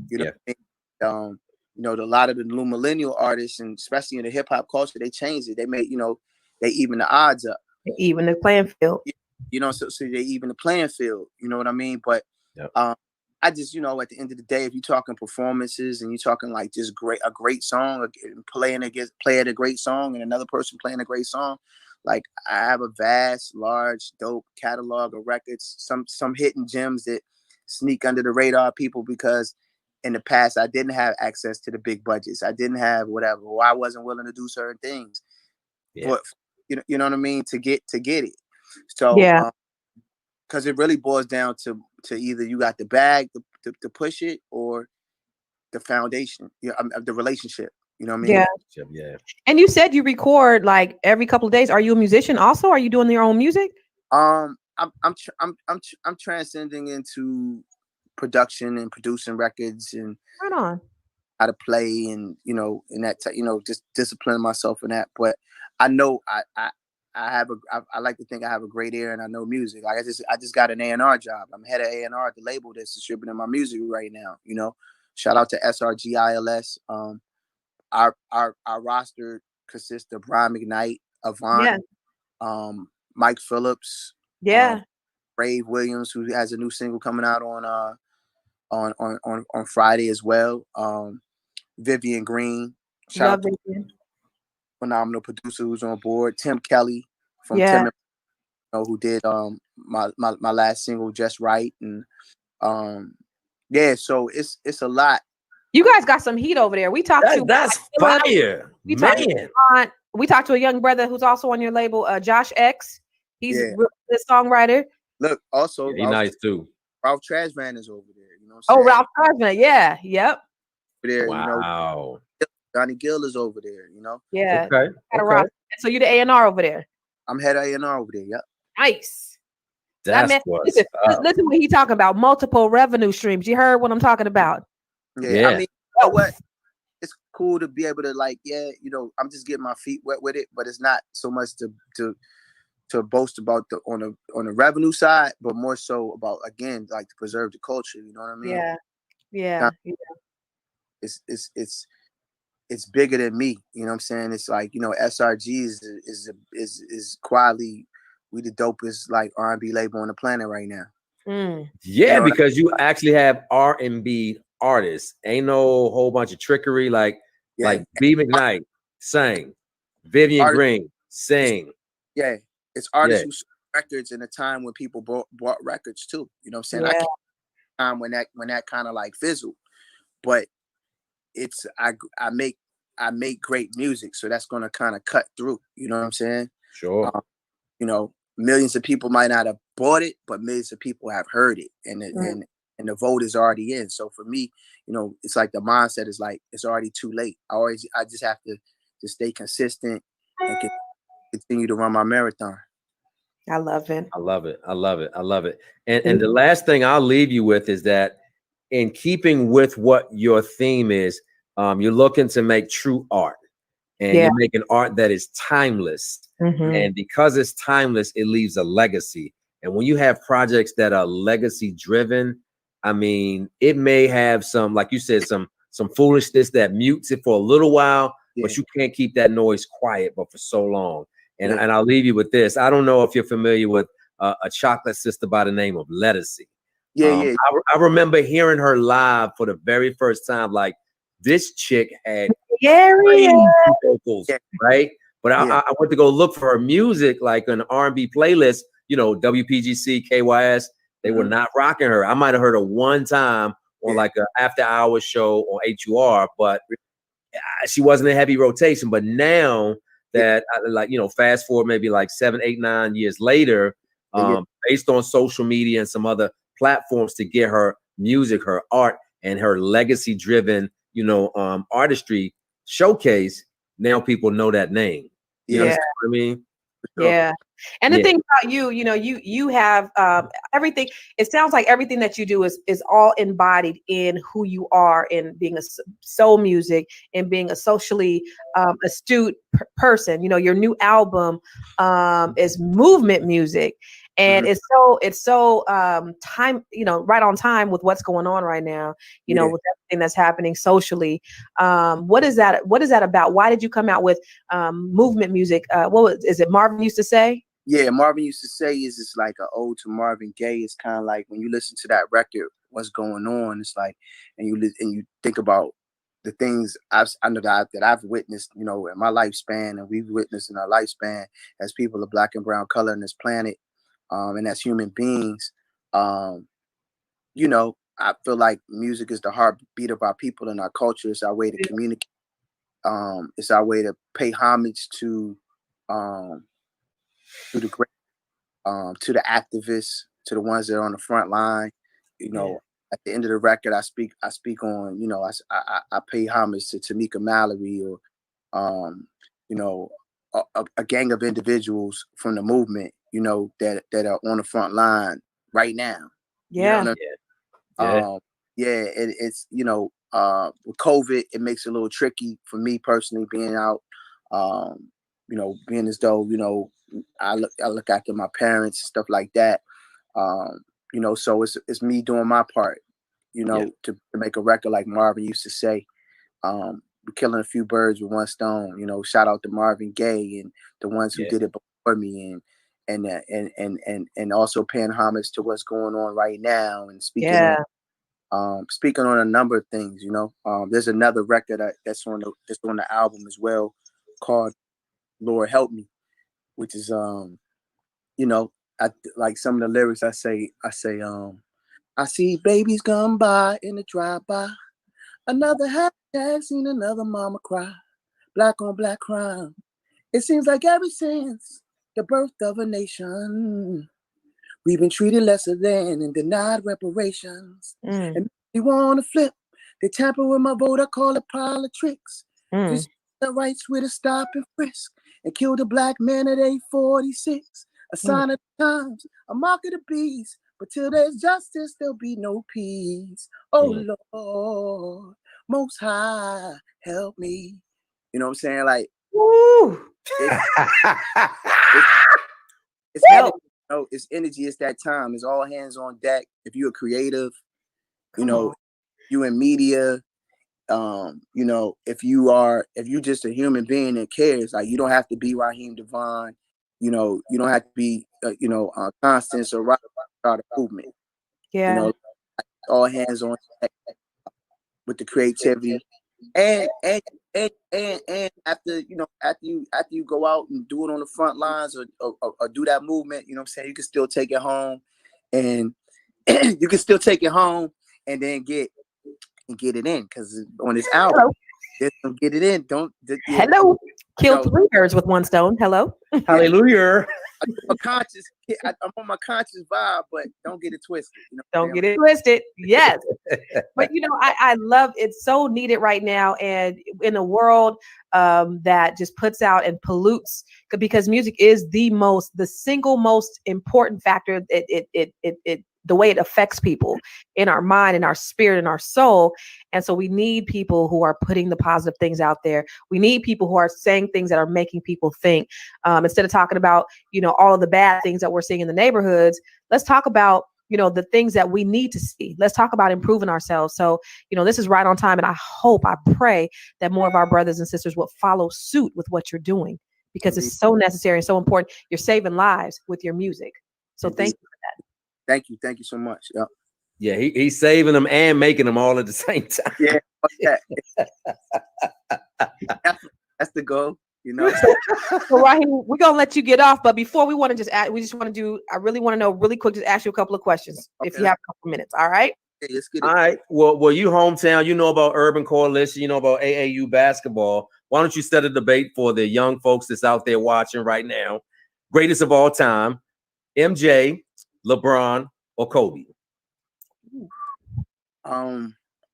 You know what I mean? A lot of the new millennial artists, and especially in the hip hop culture, they changed it. They made, they even the odds up. Even the playing field. So they even the playing field. You know what I mean? But I just, at the end of the day, if you're talking performances and you're talking like just a great song, playing a great song and another person playing a great song, like I have a vast, large, dope catalog of records, some hidden gems that sneak under the radar people because in the past I didn't have access to the big budgets. I didn't have whatever, or I wasn't willing to do certain things. But you know what I mean, to get it. So because it really boils down to either you got the bag to push it or the foundation, the relationship. You know what I mean? Yeah. And you said you record like every couple of days. Are you a musician also? Are you doing your own music? I'm transcending into production and producing records and right on how to play and in that just disciplining myself in that. But I know I like to think I have a great ear and I know music. Like I just got an A&R job. I'm head of A&R at the label that's distributing my music right now. Shout out to SRGILS. Our roster consists of Brian McKnight, Avant, Mike Phillips, Ray Williams, who has a new single coming out on Friday as well. Vivian Green, shout out to phenomenal producer who's on board. Tim Kelly from Tim, who did my last single Just Right, and so it's a lot. You guys got some heat over there. We talked to that's fire, man. We talked to a young brother who's also on your label, Josh X. He's a songwriter. Look, also he's nice too. Ralph Trashman is over there. You know what I'm saying? Ralph Trashman, yep. Over there, wow. Johnny Gill is over there. Yeah. Okay. So you're the A&R over there. I'm head of A&R over there. Yep. Nice. That's listen what he talking about. Multiple revenue streams. You heard what I'm talking about. Yeah. I mean, you know what? It's cool to be able to I'm just getting my feet wet with it, but it's not so much to boast about on the revenue side, but more so about, again, like to preserve the culture. You know what I mean? Yeah. It's bigger than me. You know what I'm saying? It's like, SRG is quietly we the dopest like R&B label on the planet right now. Yeah, because you actually have R&B artists. Ain't no whole bunch of trickery like B. McKnight sang, Vivian Green sing. Yeah, it's artists who sold records in a time when people bought records too. You know what I'm saying? I can't time when that kind of like fizzled, but it's I make great music, so that's gonna kind of cut through. You know what I'm saying? Sure. Millions of people might not have bought it, but millions of people have heard it, and the vote is already in. So for me, it's like the mindset is like it's already too late. I just have to stay consistent and continue to run my marathon. I love it. And the last thing I'll leave you with is that in keeping with what your theme is, you're looking to make true art, and you're making art that is timeless. And because it's timeless, it leaves a legacy. And when you have projects that are legacy driven, I mean, it may have some, like you said, some foolishness that mutes it for a little while, but you can't keep that noise quiet, but for so long. And I'll leave you with this. I don't know if you're familiar with a chocolate sister by the name of Lettucey. I remember hearing her live for the very first time. Like, this chick had crazy vocals, right? But I went to go look for her music, like an R&B playlist, WPGC, KYS. They were not rocking her. I might have heard her one time on like an after hours show on HUR, but she wasn't in heavy rotation. But now that fast forward maybe like 7, 8, 9 years later, based on social media and some other platforms to get her music, her art, and her legacy driven, artistry showcase. Now people know that name. You know what I mean? Yeah. And the thing about you have everything. It sounds like everything that you do is all embodied in who you are, in being a soul music and being a socially astute person. Your new album is movement music. And it's so time, right on time with what's going on right now, with everything that's happening socially. What is that about? Why did you come out with movement music? Is it Marvin Used to Say? Yeah, Marvin Used to Say is it's like an ode to Marvin Gaye. It's kind of like when you listen to that record, what's going on. It's like, and you think about the things I know that I've witnessed, in my lifespan, and we've witnessed in our lifespan as people of Black and brown color on this planet. And as human beings, I feel like music is the heartbeat of our people and our culture. It's our way to communicate. It's our way to pay homage to the great, to the activists, to the ones that are on the front line. At the end of the record, I speak on, I pay homage to Tamika Mallory, or a gang of individuals from the movement, that are on the front line right now. It's with COVID, it makes it a little tricky for me personally being out, being as though, I look after my parents and stuff like that. So it's me doing my part, to make a record like Marvin Used to Say. We're killing a few birds with one stone. Shout out to Marvin Gaye and the ones who did it before me, and also paying homage to what's going on right now, and speaking on a number of things. There's another record that's on the album as well, called Lord Help Me, which is I like some of the lyrics. I say I see babies come by in the drive-by, another hashtag, seen another mama cry, Black on Black crime. It seems like ever since the birth of a nation, we've been treated lesser than and denied reparations. And they want to flip. They tamper with my vote. I call it politics. Just the rights with a stop and frisk and kill the Black man at 8:46. A sign of the times, a mark of the beast. But till there's justice, there'll be no peace. Oh Lord, Most High, help me. You know what I'm saying? Like, it's help. It's energy. It's that time. It's all hands on deck. If you're a creative, you in media, if you just a human being that cares, like, you don't have to be Raheem DeVaughn. You don't have to be, Constance or Rob Constance movement. All hands on deck with the creativity, and after you go out and do it on the front lines or do that movement, you know what I'm saying, you can still take it home, and you can still take it home and then get it in, because on this album, get it in. Hello. Kill 3 birds with 1 stone. Hello. Hallelujah. I'm on my conscious vibe, but don't get it twisted. Don't get it twisted. Yes. But I love it's so needed right now, and in a world that just puts out and pollutes, because music is the single most important factor. It the way it affects people in our mind, in our spirit, in our soul. And so we need people who are putting the positive things out there. We need people who are saying things that are making people think, instead of talking about, all of the bad things that we're seeing in the neighborhoods. Let's talk about, the things that we need to see. Let's talk about improving ourselves. So, this is right on time. And I pray that more of our brothers and sisters will follow suit with what you're doing, because it's so necessary and so important. You're saving lives with your music. So thank you for that. Thank you so much. Yeah, he's saving them and making them all at the same time. Yeah, that's the goal. So Raheem, we're gonna let you get off, but before we want to I really want to know really quick, just ask you a couple of questions, if you have a couple minutes. All right. Okay, let's get it. All right. Well, you hometown, you know about Urban Coalition, you know about AAU basketball. Why don't you set a debate for the young folks that's out there watching right now? Greatest of all time. MJ, LeBron, or Kobe? I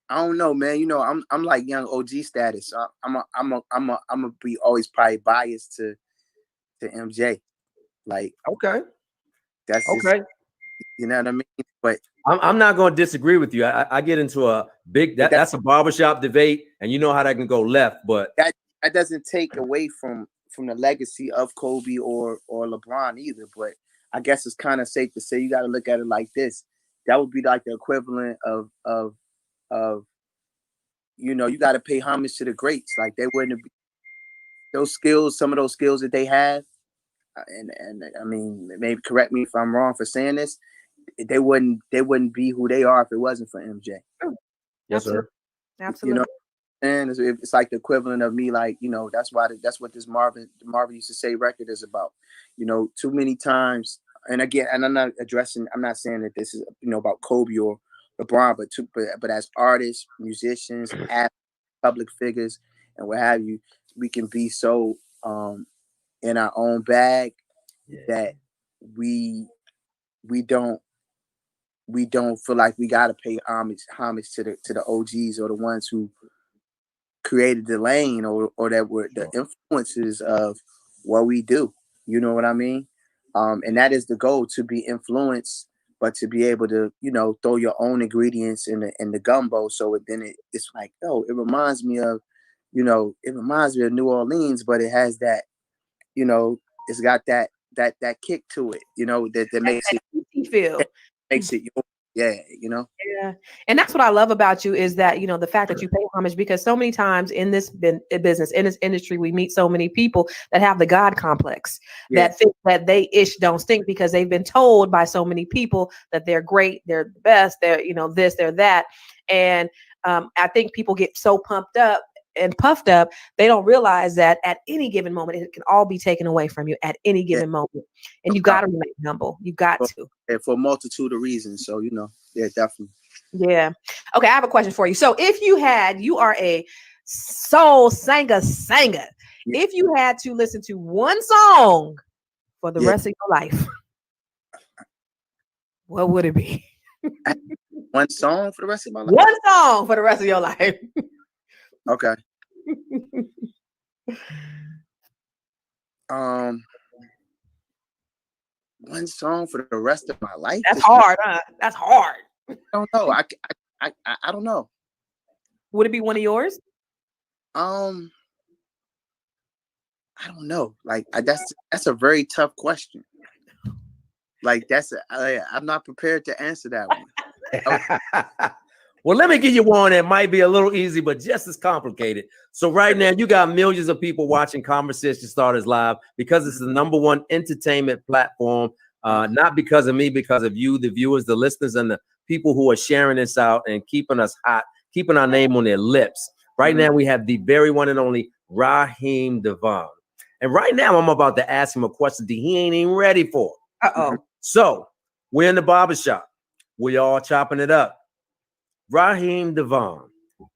don't know, man. You know, I'm like young OG status. So I'm a be always probably biased to MJ. Like, Okay. that's just, Okay. you know what I mean? But I'm not going to disagree with you. I get into a big that's a barbershop debate, and you know how that can go left. But that doesn't take away from the legacy of Kobe or LeBron either. But I guess it's kind of safe to say you got to look at it like this. That would be like the equivalent of you know, you got to pay homage to the greats. Like, they wouldn't have those skills, some of those skills that they have. And I mean, maybe correct me if I'm wrong for saying this. They wouldn't be who they are if it wasn't for MJ. Yes, sir. Absolutely. You know, and it's like the equivalent of me, like, you know, that's what this Marvin used to say record is about. You know, too many times, and again, and I'm not saying that this is, you know, about Kobe or LeBron, but as artists, musicians, athletes, public figures, and what have you, we can be so in our own bag that we don't feel like we gotta pay homage to the OGs or the ones who created the lane or that were the influences of what we do. You know what I mean? And that is the goal, to be influenced, but to be able to, you know, throw your own ingredients in the gumbo. So it's like, oh, it reminds me of New Orleans, but it has that, you know, it's got that kick to it, you know, that makes it feel. Makes it yours. Yeah, you know. Yeah, and that's what I love about you is that, you know, the fact that you pay homage, because so many times in this business, in this industry, we meet so many people that have the God complex, that think that they don't stink because they've been told by so many people that they're great, they're the best, they're, you know, this, they're that, and I think people get so pumped up and puffed up, they don't realize that at any given moment it can all be taken away from you at any given moment, and you got to remain humble. You got to, for a multitude of reasons. So, you know, yeah, definitely. Yeah. Okay, I have a question for you. So, if you are a soul singer, if you had to listen to one song for the rest of your life, what would it be? One song for the rest of my life? One song for the rest of your life. Okay. One song for the rest of my life? That's hard, huh? That's hard. I don't know. I don't know. Would it be one of yours? I don't know. Like, that's a very tough question. Like, I'm not prepared to answer that one. Well, let me give you one that might be a little easy, but just as complicated. So right now, you got millions of people watching Conversation Starters Live because it's the #1 entertainment platform. Not because of me, because of you, the viewers, the listeners, and the people who are sharing this out and keeping us hot, keeping our name on their lips. Right now, we have the very one and only Raheem DeVaughn. And right now, I'm about to ask him a question that he ain't even ready for. So we're in the barbershop. We all chopping it up. Raheem DeVaughn,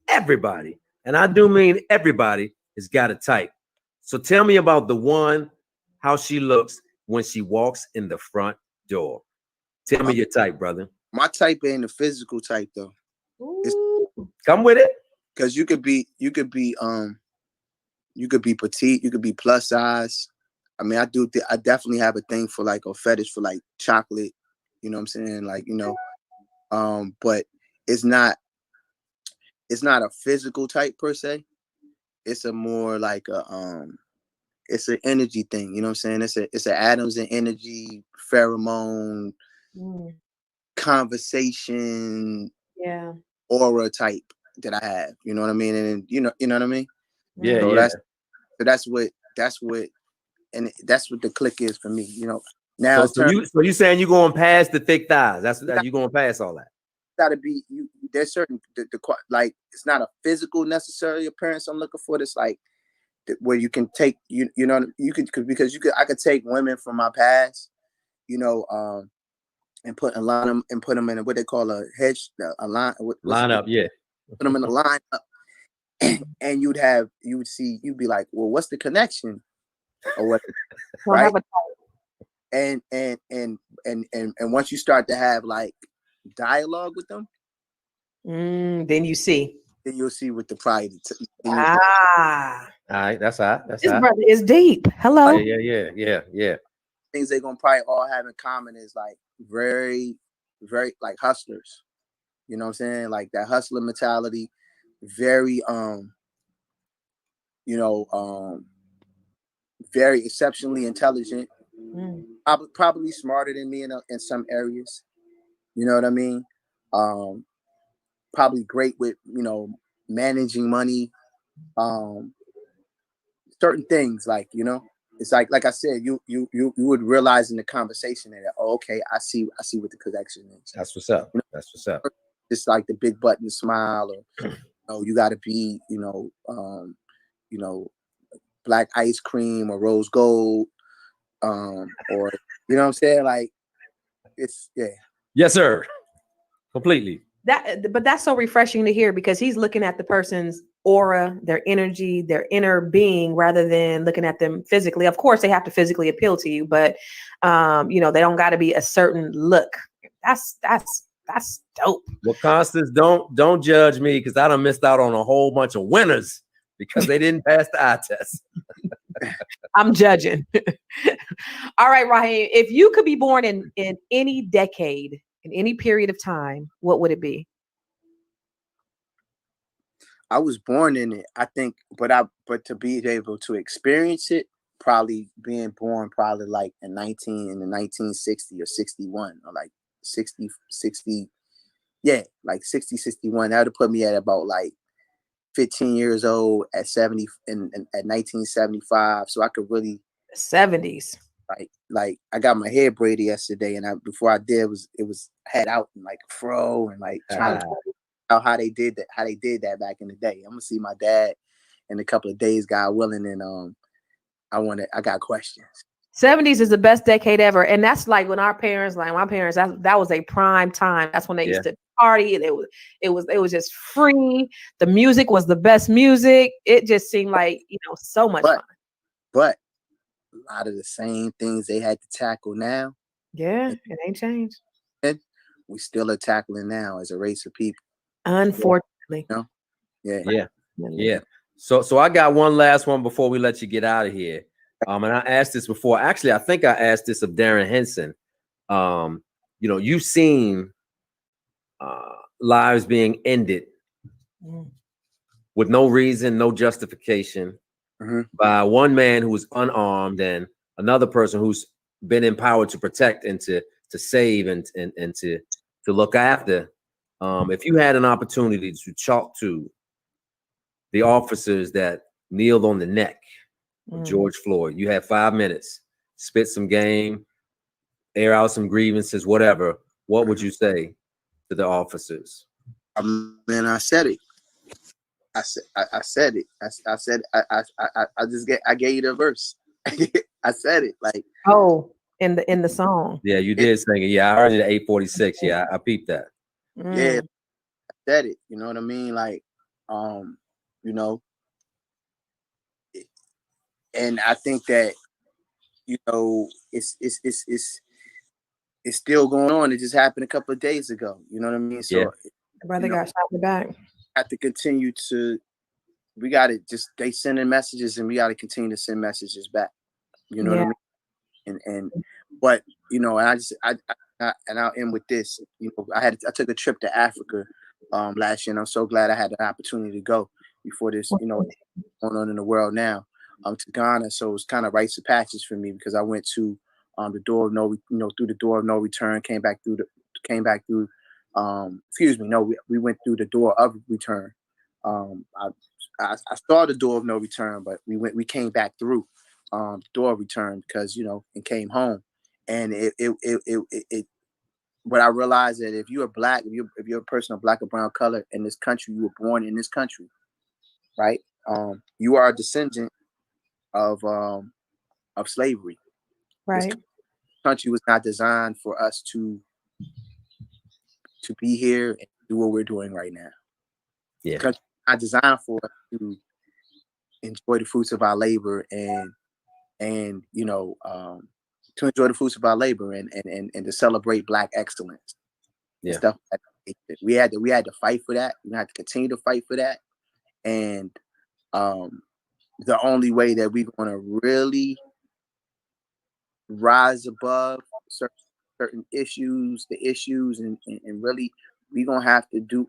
everybody, and I do mean everybody, has got a type. So tell me about the one, how she looks when she walks in the front door. Tell me your type, brother. My type ain't the physical type though. Come with it. Because you could be petite, you could be plus size. I mean, I definitely have a thing for like a fetish for like chocolate. You know what I'm saying? Like, you know, but it's not a physical type per se. It's a more like it's an energy thing. You know what I'm saying? It's an atoms and energy, pheromone, conversation, aura type that I have. You know what I mean? And you know what I mean? Yeah, so yeah. That's what and that's what the click is for me. You know. Now, so you saying you going past the thick thighs? That's you going past all that. Gotta be you. There's certain like it's not a physical necessary appearance I'm looking for. It's like where you can take you know you could because I could take women from my past, you know, and put them in what they call a hedge a line up, yeah. Put them in a line up, and you'd be like, well, what's the connection or what? Right? and once you start to have like dialogue with them, then you see. then you'll see what the pride. Ah, All right, that's hot. That's this hot. brother is deep. Hello. Yeah. Things they're gonna probably all have in common is like very, very like hustlers. You know what I'm saying? Like that hustler mentality, very very exceptionally intelligent, probably smarter than me in some areas. You know what I mean? Probably great with managing money, certain things like it's like I said, you would realize in the conversation that okay, I see what the connection is. That's what's up. That's what's up. It's like the big button smile, or you got to be black ice cream or rose gold, or you know what I'm saying, like it's Yes, sir. Completely. But that's so refreshing to hear, because he's looking at the person's aura, their energy, their inner being, rather than looking at them physically. Of course, they have to physically appeal to you, but they don't got to be a certain look. That's dope. Well, Constance, don't judge me, because I done missed out on a whole bunch of winners because they didn't pass the eye test. I'm judging. All right, Raheem, if you could be born in any decade, in any period of time, what would it be? I was born in it, I think, but to be able to experience it, probably being born probably like in the 1960 or 61 or like 60, like 60, 61. That would have put me at about like 15 years old at 70 at 1975. So I could really 70s. Like I got my hair braided yesterday, and before I did it was had out and like fro and like trying to out how they did that back in the day. I'm gonna see my dad in a couple of days, God willing, and I got questions. 70s is the best decade ever, and that's like when my parents, that was a prime time. That's when they used to party. It was just free. The music was the best music. It just seemed like so much fun. But a lot of the same things they had to tackle now. Yeah, it ain't changed. We still are tackling now as a race of people. Unfortunately. Yeah. So I got one last one before we let you get out of here. And I asked this before. Actually, I think I asked this of Darren Henson. You've seen lives being ended with no reason, no justification, by one man who was unarmed and another person who's been empowered to protect and to save and to look after. If you had an opportunity to talk to the officers that kneeled on the neck of George Floyd, you had 5 minutes, spit some game, air out some grievances, whatever. What would you say to the officers? Man, I said it. I said it. I gave you the verse. I said it. Like, in the song. Yeah, you did sing it. Yeah, I heard it at 8:46. Yeah, I peeped that. Yeah, I said it. You know what I mean? Like, and I think that it's still going on. It just happened a couple of days ago. You know what I mean? So the brother got shot in the back. Have to continue to. We got to they sending messages, and we got to continue to send messages back. You know what I mean? But I'll end with this. I took a trip to Africa last year, and I'm so glad I had the opportunity to go before this, going on in the world now, to Ghana. So it was kind of rites of passage for me, because I went to the door of no, through the door of no return, we went through the door of return. I saw the door of no return, but we came back through the door of return, because and came home. And it what I realized, that if you're black, if you're a person of black or brown color in this country, you were born in this country, right? You are a descendant of slavery. Right. This country was not designed for us to be here and do what we're doing right now. Yeah. Country was not designed for us to enjoy the fruits of our labor and to enjoy the fruits of our labor and to celebrate Black excellence. Yeah. And stuff like that. We had to fight for that. We had to continue to fight for that. And the only way that we're going to really rise above certain issues, and really we're gonna have to do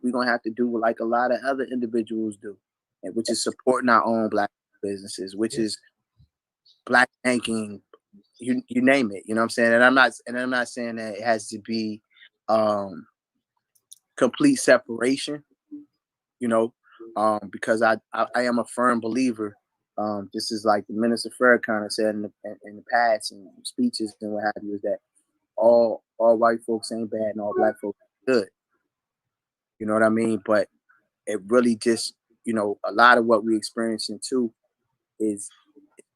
like a lot of other individuals do, and which is supporting our own Black businesses, which is Black banking, you name it, you know what I'm saying? And I'm not saying that it has to be complete separation, you know, because I am a firm believer. This is like the Minister Farrakhan said in the past and speeches and what have you, is that all white folks ain't bad and all Black folks are good. You know what I mean? But it really just, you know, a lot of what we're experiencing too is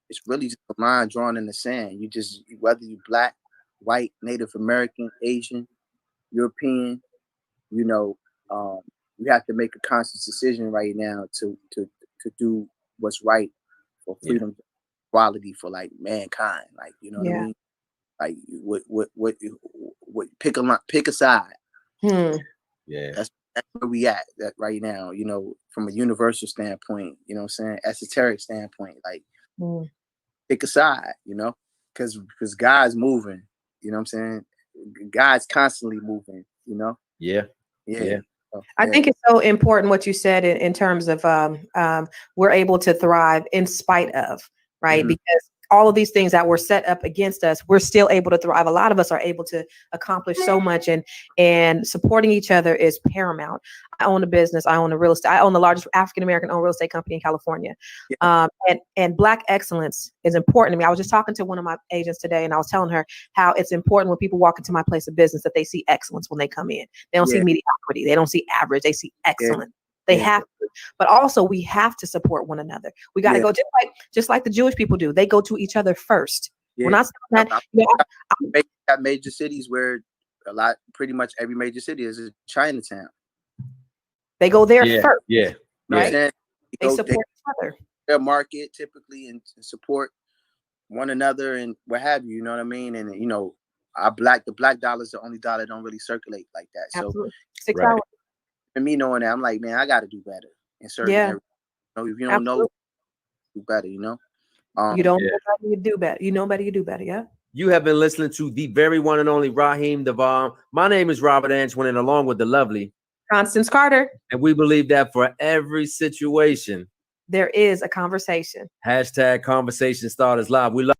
it's really just a line drawn in the sand. You just, whether you're Black, white, Native American, Asian, European, you know, you have to make a conscious decision right now to do what's right for freedom, equality for like mankind. Like, you know what I mean? Like what pick a side. Yeah. That's where we at that right now, you know, from a universal standpoint, you know what I'm saying, esoteric standpoint, like pick a side, you know, because God's moving, you know what I'm saying? God's constantly moving, you know? Yeah. I think it's so important what you said in terms of we're able to thrive in spite of, right? Because all of these things that were set up against us, we're still able to thrive. A lot of us are able to accomplish so much, and supporting each other is paramount. I own a business. I own a real estate. I own the largest African-American owned real estate company in California. And Black excellence is important to me. I was just talking to one of my agents today, and I was telling her how it's important when people walk into my place of business that they see excellence when they come in. They don't see mediocrity. They don't see average. They see excellence. They have to, but also we have to support one another. We got to go just like the Jewish people do. They go to each other first. We're not saying that. Got major cities where pretty much every major city is a Chinatown. They go there first. Right. They support each other. Their market typically and support one another and what have you. You know what I mean? And you know, the black dollar is the only dollar that don't really circulate like that. Absolutely. So 6 hours. And me knowing that, I'm like, man, I got to do better in certain areas. You know, if you don't know, do better. You know, you don't know better, you do better. You know better, you do better. Yeah. You have been listening to the very one and only Raheem DeVaughn. My name is Robert Antoine, and along with the lovely Constance Carter. And we believe that for every situation, there is a conversation. #ConversationStarters Live. We love